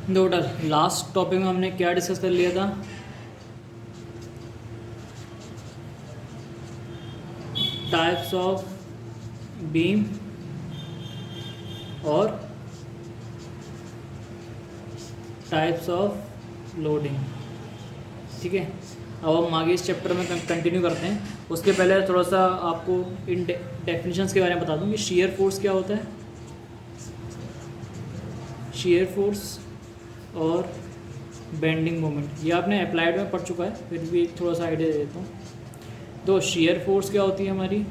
Total last topic में हमने क्या डिस्कस कर लिया था? टाइप्स ऑफ बीम और टाइप्स ऑफ लोडिंग। ठीक है, अब हम आगे इस चैप्टर में कंटिन्यू करते हैं। उसके पहले थोड़ा सा आपको इन डेफिनेशंस के बारे में बता दूं कि शियर फोर्स क्या होता है, शियर फोर्स और बेंडिंग मोमेंट। ये आपने अप्लाइड में पढ़ चुका है, फिर भी थोड़ा सा आइडिया दे देता हूँ। तो शियर फोर्स क्या होती है हमारी?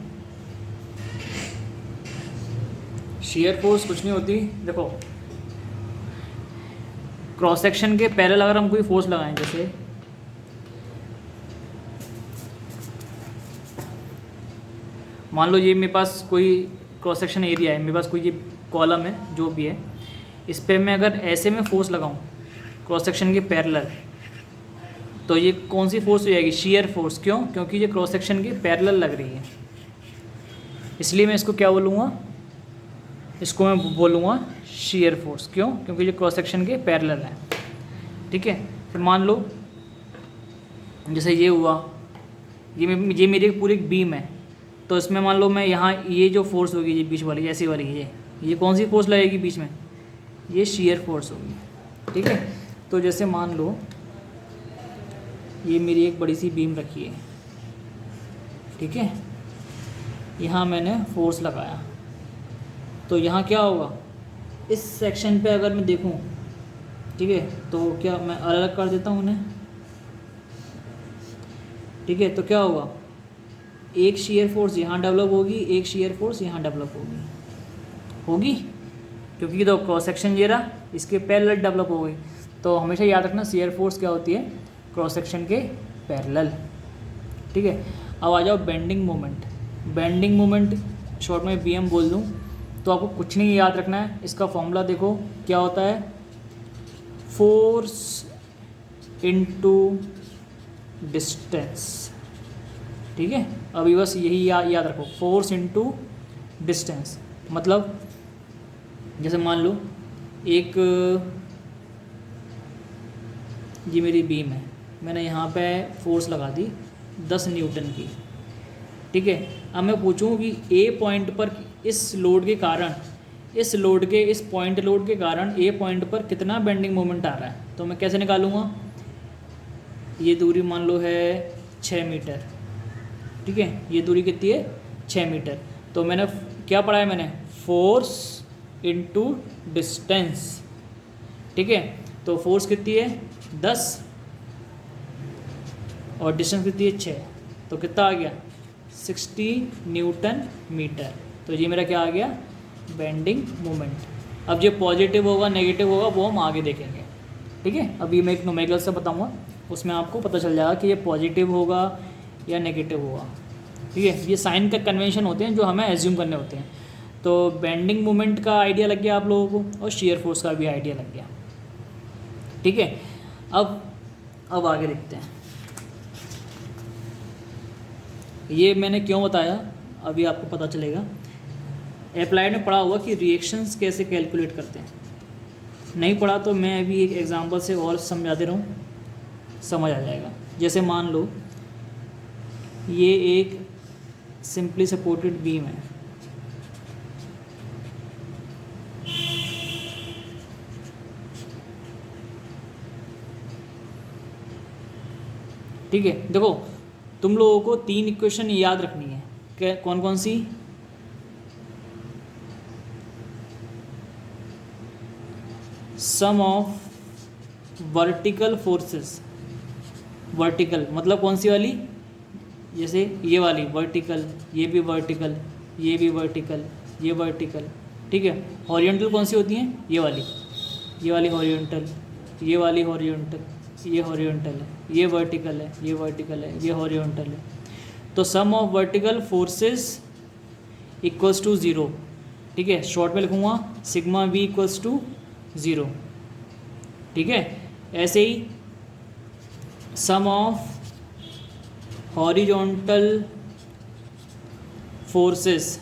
शियर फोर्स कुछ नहीं होती, देखो क्रॉस सेक्शन के पैरेलल अगर हम कोई फोर्स लगाएं, जैसे मान लो ये मेरे पास कोई क्रॉस सेक्शन एरिया है, मेरे पास कोई ये कॉलम है जो भी है, इस पर मैं अगर ऐसे में फोर्स लगाऊं क्रॉस सेक्शन के पैरेलल, तो ये कौन सी फोर्स हो जाएगी? Shear force. क्यों? क्योंकि ये क्रॉस सेक्शन के पैरेलल लग रही है, इसलिए मैं इसको क्या बोलूँगा? इसको मैं बोलूँगा शियर फोर्स। क्यों? क्योंकि ये क्रॉस सेक्शन के पैरेलल है। ठीक है, फिर मान लो जैसे ये हुआ, ये मेरी पूरी एक बीम है, तो इसमें मान लो मैं यहाँ ये जो फोर्स होगी, ये बीच वाली ऐसी वाली, ये कौन सी फोर्स लगेगी बीच में? ये शियर फोर्स होगी। ठीक है, तो जैसे मान लो ये मेरी एक बड़ी सी बीम रखी है, ठीक है, यहाँ मैंने फोर्स लगाया, तो यहाँ क्या होगा? इस सेक्शन पे अगर मैं देखूँ, ठीक है, तो क्या मैं अलग अलग कर देता हूँ उन्हें, ठीक है, तो क्या होगा? एक शियर फोर्स यहाँ डेवलप होगी, एक शियर फोर्स यहाँ डेवलप होगी, क्योंकि तो क्रॉस सेक्शन ये रहा, इसके पैरेलल डेवलप हो गई। तो हमेशा याद रखना शियर फोर्स क्या होती है? क्रॉस सेक्शन के पैरेलल। ठीक है, अब आ जाओ bending moment. Bending moment short में बीएम बोल दूँ तो आपको कुछ नहीं याद रखना है, इसका फॉर्मूला देखो क्या होता है? Force into distance. ठीक है, अभी बस यही याद रखो, फोर्स इनटू डिस्टेंस। मतलब जैसे मान लो एक ये मेरी बीम है, मैंने यहाँ पे फोर्स लगा दी 10 न्यूटन की। ठीक है, अब मैं पूछूँ कि ए पॉइंट पर इस लोड के कारण, इस पॉइंट लोड के कारण ए पॉइंट पर कितना बेंडिंग मोमेंट आ रहा है, तो मैं कैसे निकालूंगा? ये दूरी मान लो है 6 मीटर। ठीक है, ये दूरी कितनी है? 6 मीटर। तो मैंने क्या पढ़ा है? मैंने फोर्स इनटू डिस्टेंस। ठीक है, तो फोर्स कितनी है? 10 और डिस्टेंस कितनी है? 6, तो कितना आ गया? 60 न्यूटन मीटर। तो ये मेरा क्या आ गया? Bending moment. अब ये पॉजिटिव होगा नेगेटिव होगा वो हम आगे देखेंगे। ठीक है, अभी मैं एक न्यूमेरिकल से बताऊंगा, उसमें आपको पता चल जाएगा कि ये पॉजिटिव होगा या नेगेटिव होगा। ठीक है, ये साइन का कन्वेंशन होते हैं जो हमें एज्यूम करने होते हैं। तो बेंडिंग मोमेंट का आइडिया लग गया आप लोगों को, और शियर फोर्स का भी आइडिया लग गया। ठीक है, अब आगे देखते हैं। ये मैंने क्यों बताया अभी आपको पता चलेगा। अप्लाइड में पढ़ा हुआ कि रिएक्शंस कैसे कैलकुलेट करते हैं, नहीं पढ़ा तो मैं अभी एक एग्जांपल से और समझा दे रहा हूँ, समझ आ जाएगा। जैसे मान लो ये एक सिंपली सपोर्टेड बीम है, ठीक है। देखो तुम लोगों को 3 इक्वेशन याद रखनी है, क्या कौन कौन सी? सम ऑफ वर्टिकल फोर्सेस। वर्टिकल मतलब कौन सी वाली? जैसे ये वाली वर्टिकल, ये भी वर्टिकल, ये भी वर्टिकल, ये वर्टिकल। ठीक है, हॉरिजॉन्टल कौन सी होती हैं? ये वाली हॉरिजॉन्टल, ये वाली हॉरिजॉन्टल, ये हॉरिजॉन्टल है, ये वर्टिकल है, ये वर्टिकल है, ये हॉरिजॉन्टल है। तो sum of vertical forces equals to 0। ठीक है, शॉर्ट में लिखूँगा सिग्मा वी इक्वल्स टू 0। ठीक है, ऐसे ही sum of horizontal forces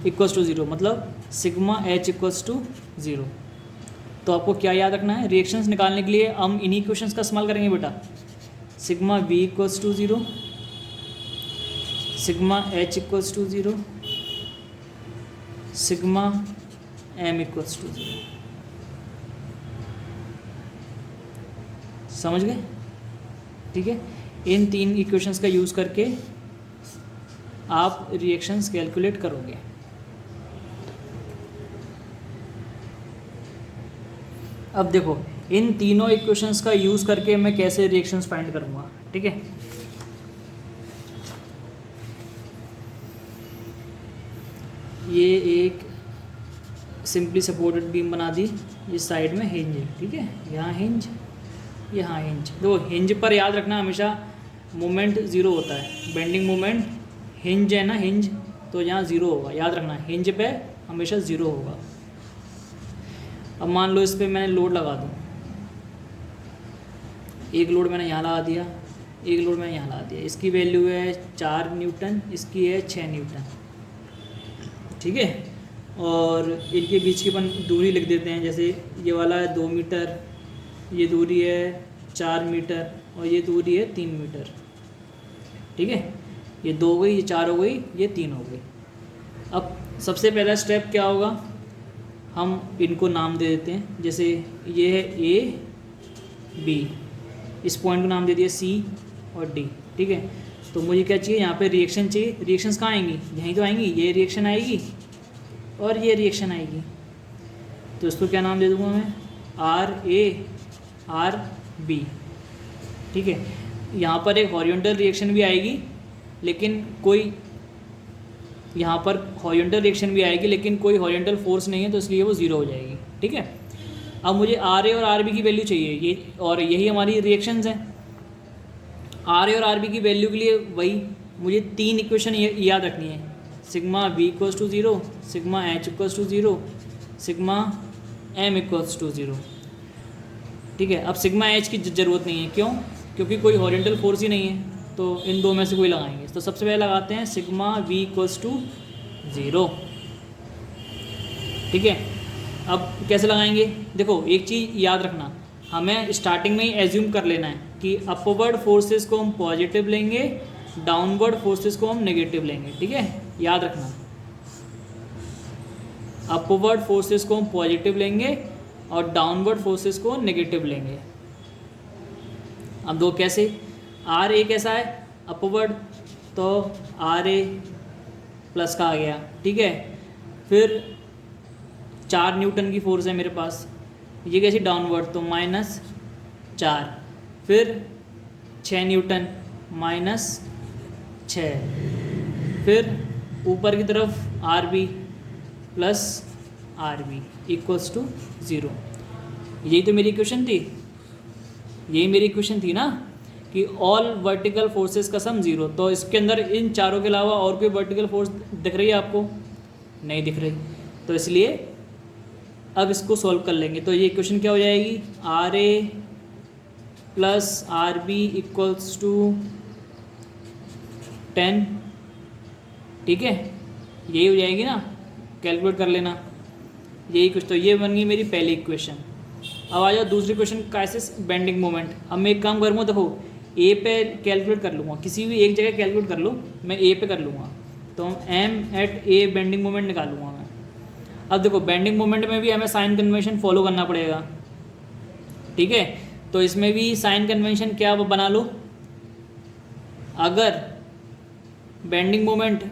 equals to 0, मतलब सिग्मा एच इक्वल्स टू 0। तो आपको क्या याद रखना है, रिएक्शंस निकालने के लिए हम इन्हीं इक्वेशंस का इस्तेमाल करेंगे बेटा। Sigma V equals to 0, sigma H equals to 0, sigma M equals to 0। समझ गए? ठीक है, इन 3 इक्वेशंस का यूज़ करके आप रिएक्शंस कैलकुलेट करोगे। अब देखो इन तीनों इक्वेशंस का यूज़ करके मैं कैसे रिएक्शंस फाइंड करूँगा। ठीक है, ये एक सिंपली सपोर्टेड बीम बना दी, इस साइड में हिंज है। ठीक है, यहाँ हिंज, यहाँ हिंज। तो हिंज पर याद रखना हमेशा मोमेंट ज़ीरो होता है, बेंडिंग मोमेंट। हिंज है ना, हिंज, तो यहाँ ज़ीरो होगा, याद रखना हिंज पे हमेशा ज़ीरो होगा। अब मान लो इस पर मैंने लोड लगा दूँ, एक लोड मैंने यहाँ लगा दिया, एक लोड मैंने यहाँ लगा दिया। इसकी वैल्यू है 4 न्यूटन, इसकी है 6 न्यूटन। ठीक है, और इनके बीच की अपन दूरी लिख देते हैं। जैसे ये वाला है 2 मीटर, ये दूरी है 4 मीटर, और ये दूरी है 3 मीटर। ठीक है, ये 2 हो गई, ये 4 हो गई, ये 3 हो गई। अब सबसे पहला स्टेप क्या होगा, हम इनको नाम दे देते हैं। जैसे ये है ए बी, इस पॉइंट को नाम दे दिया सी और डी। ठीक है, तो मुझे क्या चाहिए, यहाँ पे रिएक्शन चाहिए। रिएक्शंस कहाँ आएंगी, यहीं तो आएंगी। ये रिएक्शन आएगी और ये रिएक्शन आएगी, तो इसको क्या नाम दे दूँगा मैं, आर ए आर बी। ठीक है, यहाँ पर एक हॉरिजॉन्टल रिएक्शन भी आएगी, लेकिन कोई यहाँ पर हॉरिजॉन्टल रिएक्शन भी आएगी, लेकिन कोई हॉरिजॉन्टल फोर्स नहीं है, तो इसलिए वो ज़ीरो हो जाएगी। ठीक है, अब मुझे आर ए और आर बी की वैल्यू चाहिए, ये और यही हमारी रिएक्शंस हैं। आर ए और आर बी की वैल्यू के लिए वही मुझे 3 इक्वेशन याद रखनी है। Sigma V equals to 0, sigma H equals to 0, sigma M equals to 0। ठीक है, अब सिग्मा एच की ज़रूरत नहीं है, क्यों? क्योंकि कोई हॉरिजॉन्टल फोर्स ही नहीं है, तो इन दो में से कोई लगाएंगे। तो सबसे पहले लगाते हैं सिग्मा वी इक्वल्स टू 0। ठीक है, अब कैसे लगाएंगे, देखो एक चीज़ याद रखना, हमें स्टार्टिंग में ही एज्यूम कर लेना है कि अपवर्ड फोर्सेस को हम पॉजिटिव लेंगे, डाउनवर्ड फोर्सेस को हम नेगेटिव लेंगे। ठीक है, याद रखना, अपवर्ड फोर्सेस को हम पॉजिटिव लेंगे और डाउनवर्ड फोर्सेस को नेगेटिव लेंगे। अब दो कैसे, आर ए कैसा है अपवर्ड, तो आर ए प्लस का आ गया। ठीक है, फिर 4 न्यूटन की फोर्स है मेरे पास, ये कैसी डाउनवर्ड, तो -4, फिर 6 न्यूटन -6, फिर ऊपर की तरफ R B plus R B equals to 0। यही तो मेरी इक्वेशन थी, यही मेरी इक्वेशन थी ना, कि ऑल वर्टिकल फोर्सेस का सम 0। तो इसके अंदर इन चारों के अलावा और कोई वर्टिकल फोर्स दिख रही है आपको? नहीं दिख रही, तो इसलिए अब इसको सॉल्व कर लेंगे। तो ये इक्वेशन क्या हो जाएगी, R A plus R B equals to 10। ठीक है, यही हो जाएगी ना, कैलकुलेट कर लेना यही कुछ। तो ये बन गई मेरी पहली इक्वेशन। अब आ जाओ दूसरी इक्वेशन, कैसे बेंडिंग मोमेंट। अब मैं एक काम करूँगा, देखो ए पे कैलकुलेट कर लूँगा, किसी भी एक जगह कैलकुलेट कर लो, मैं ए पे कर लूँगा, तो एम एट ए बेंडिंग मोमेंट निकालूंगा मैं। अब देखो बेंडिंग मोमेंट में भी हमें साइन कन्वेंशन फॉलो करना पड़ेगा। ठीक है, तो इसमें भी साइन कन्वेंशन क्या बना लो, अगर बेंडिंग मोमेंट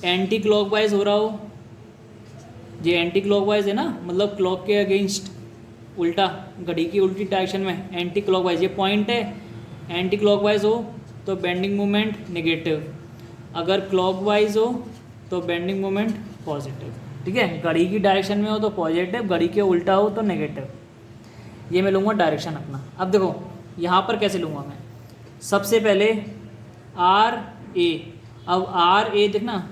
एंटी क्लॉकवाइज हो रहा हो, ये एंटी क्लॉकवाइज है ना, मतलब क्लॉक के अगेंस्ट, उल्टा, घड़ी की उल्टी डायरेक्शन में एंटी क्लॉकवाइज, ये पॉइंट है, एंटी क्लॉकवाइज हो तो बेंडिंग मोमेंट नेगेटिव, अगर क्लॉकवाइज हो तो बेंडिंग मोमेंट पॉजिटिव। ठीक है, घड़ी की डायरेक्शन में हो तो पॉजिटिव, घड़ी के उल्टा हो तो नेगेटिव। ये मैं लूँगा डायरेक्शन अपना। अब देखो यहाँ पर कैसे लूँगा मैं, सबसे पहले आर ए। अब आर ए देखना,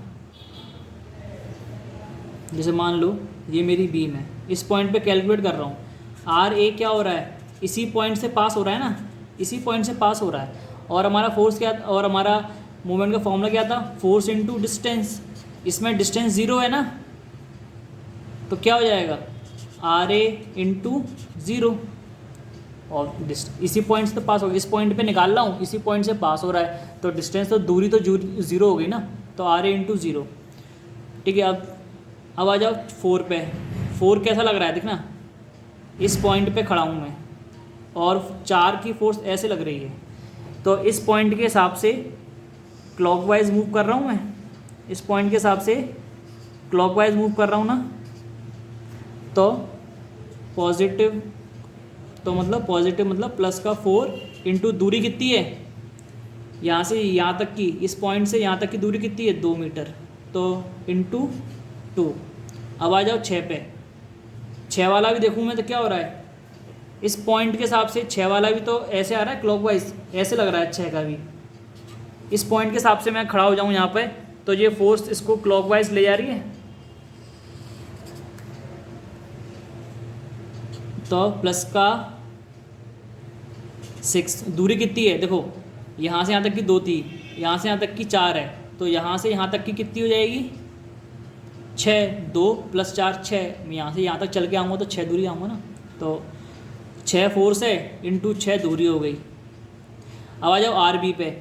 जैसे मान लो ये मेरी बीम है, इस पॉइंट पे कैलकुलेट कर रहा हूँ, आर ए क्या हो रहा है, इसी पॉइंट से पास हो रहा है ना, इसी पॉइंट से पास हो रहा है। और हमारा फोर्स क्या, और हमारा मूवमेंट का फॉर्मूला क्या था, फोर्स इनटू डिस्टेंस। इसमें डिस्टेंस 0 है ना, तो क्या हो जाएगा, आर ए इंटू ज़ीरो, और इसी पॉइंट से तो पास हो गया, इस पॉइंट पे निकाल रहा हूँ, इसी पॉइंट से पास हो रहा है, तो डिस्टेंस तो दूरी तो ज़ीरो हो गई ना, तो आर ए इंटू ज़ीरो। ठीक है, अब आ जाओ 4 पे। 4 कैसा लग रहा है देखना, इस पॉइंट पे खड़ा हूँ मैं और 4 की फोर्स ऐसे लग रही है, तो इस पॉइंट के हिसाब से क्लॉकवाइज मूव कर रहा हूँ मैं, इस पॉइंट के हिसाब से क्लॉकवाइज मूव कर रहा हूँ ना, तो पॉजिटिव, तो मतलब पॉजिटिव मतलब प्लस का 4 इंटू दूरी कितनी है यहाँ से यहाँ तक की, इस पॉइंट से यहाँ तक की दूरी कितनी है 2 मीटर, तो इंटू 2। अब आ जाओ 6 पे। 6 वाला भी देखूँ मैं तो क्या हो रहा है, इस पॉइंट के हिसाब से 6 वाला भी तो ऐसे आ रहा है क्लॉकवाइज, ऐसे लग रहा है 6 का भी, इस पॉइंट के हिसाब से मैं खड़ा हो जाऊँ यहाँ पे, तो ये फोर्स इसको क्लॉकवाइज ले जा रही है, तो प्लस का 6, दूरी कितनी है देखो, यहाँ से यहाँ तक की 2 थी, यहाँ से यहाँ तक की 4 है, तो यहाँ से यहाँ तक की कितनी हो जाएगी 6, 2 + 4 6, मैं यहाँ से यहाँ तक चल के आऊँगा तो 6 दूरी आऊँगा ना, तो 6 फोर्स है इंटू 6 दूरी हो गई। अब आ जाओ आर बी पे।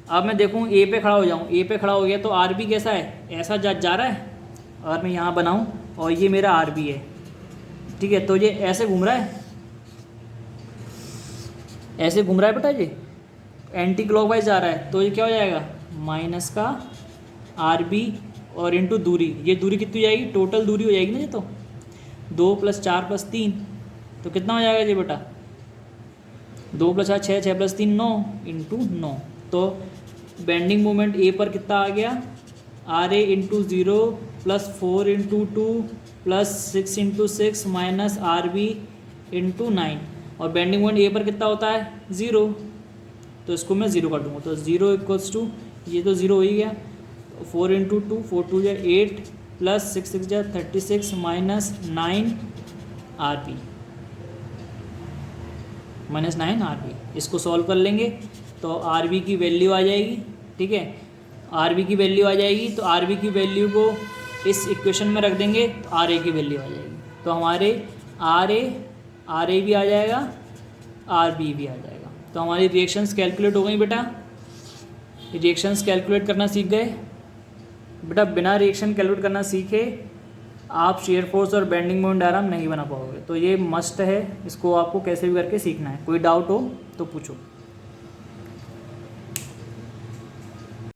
अब मैं देखूँ ए पे खड़ा हो जाऊँ, ए पे खड़ा हो गया तो आर बी कैसा है, ऐसा जा रहा है, और मैं यहाँ बनाऊँ और ये मेरा आर बी है, ठीक है, तो ये ऐसे घूम रहा है, ऐसे घूम रहा है बेटा, ये एंटी क्लॉकवाइज जा रहा है, तो ये क्या हो जाएगा माइनस का आर बी और इंटू दूरी, ये दूरी कितनी हो जाएगी, टोटल दूरी हो जाएगी ना ये, तो 2 + 4 + 3, तो कितना हो जाएगा ये बेटा 2 + 4 6, 6 + 3 9 इंटू 9, तो बेंडिंग मोमेंट ए पर कितना आ गया R A into 0 + 4 into 2 + 6 into 6 minus R B into 9, और बेंडिंग मोमेंट ए पर कितना होता है 0, तो इसको मैं 0 कर दूँगा, तो 0 = ये तो 0 हो ही गया, 4 into 2 4 2 = 8 + 6 6 = 36 minus 9 R B, -9 R B. इसको सॉल्व कर लेंगे तो आर बी की वैल्यू आ जाएगी, ठीक है, आर बी की वैल्यू आ जाएगी, तो आर बी की वैल्यू को इस इक्वेशन में रख देंगे तो आर ए की वैल्यू आ जाएगी, तो हमारे आर ए भी आ जाएगा, आर बी भी आ जाएगा, तो हमारी रिएक्शंस कैलकुलेट हो गई बेटा। रिएक्शंस कैलकुलेट करना सीख गए बेटा, बिना रिएक्शन कैलकुलेट करना सीखे आप शेयर फोर्स और बेंडिंग मोमेंट डायग्राम नहीं बना पाओगे, तो ये मस्ट है, इसको आपको कैसे भी करके सीखना है। कोई डाउट हो तो पूछो।